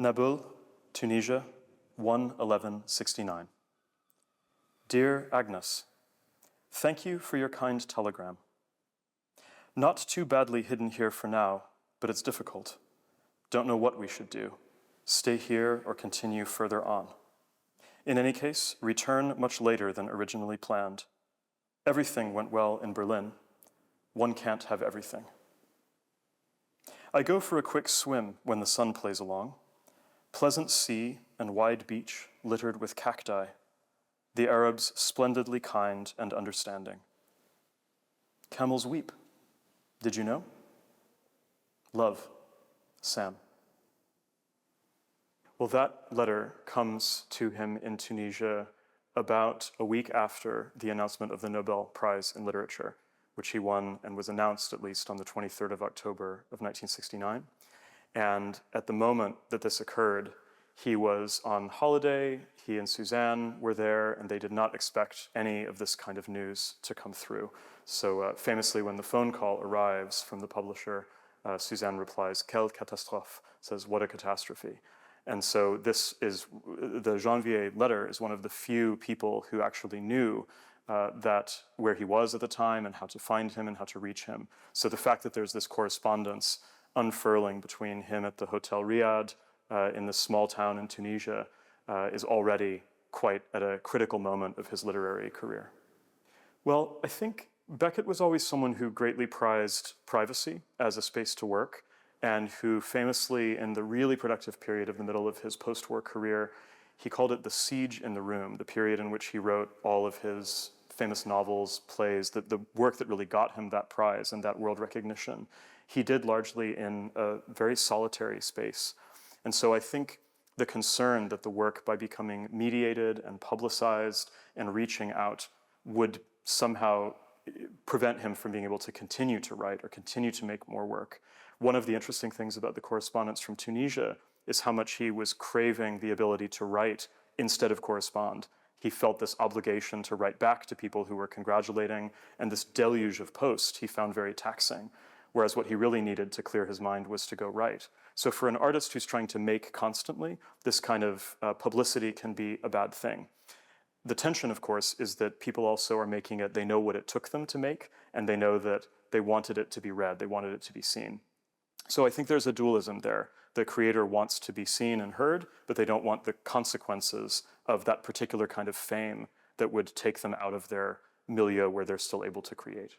Naboul, Tunisia, 1/11/69. Dear Agnes, thank you for your kind telegram. Not too badly hidden here for now, but it's difficult. Don't know what we should do. Stay here or continue further on. In any case, return much later than originally planned. Everything went well in Berlin. One can't have everything. I go for a quick swim when the sun plays along. Pleasant sea and wide beach littered with cacti. The Arabs splendidly kind and understanding. Camels weep. Did you know? Love, Sam. Well, that letter comes to him in Tunisia about a week after the announcement of the Nobel Prize in Literature, which he won and was announced at least on the 23rd of October of 1969. And at the moment that this occurred, he was on holiday, he and Suzanne were there, and they did not expect any of this kind of news to come through. So famously, when the phone call arrives from the publisher, Suzanne replies, "Quelle catastrophe," says, "What a catastrophe." And so this is, the Janvier letter is one of the few people who actually knew that where he was at the time and how to find him and how to reach him. So the fact that there's this correspondence unfurling between him at the Hotel Riyadh in this small town in Tunisia is already quite at a critical moment of his literary career. Well, I think Beckett was always someone who greatly prized privacy as a space to work, and who famously, in the really productive period of the middle of his post-war career, he called it the siege in the room, the period in which he wrote all of his famous novels, plays, the work that really got him that prize and that world recognition. He did largely in a very solitary space. And so I think the concern that the work, by becoming mediated and publicized and reaching out, would somehow prevent him from being able to continue to write or continue to make more work. One of the interesting things about the correspondence from Tunisia is how much he was craving the ability to write instead of correspond. He felt this obligation to write back to people who were congratulating, and this deluge of post he found very taxing, whereas what he really needed to clear his mind was to go write. So for an artist who's trying to make constantly, this kind of publicity can be a bad thing. The tension, of course, is that people also are making it, they know what it took them to make, and they know that they wanted it to be read, they wanted it to be seen. So I think there's a dualism there. The creator wants to be seen and heard, but they don't want the consequences of that particular kind of fame that would take them out of their milieu where they're still able to create.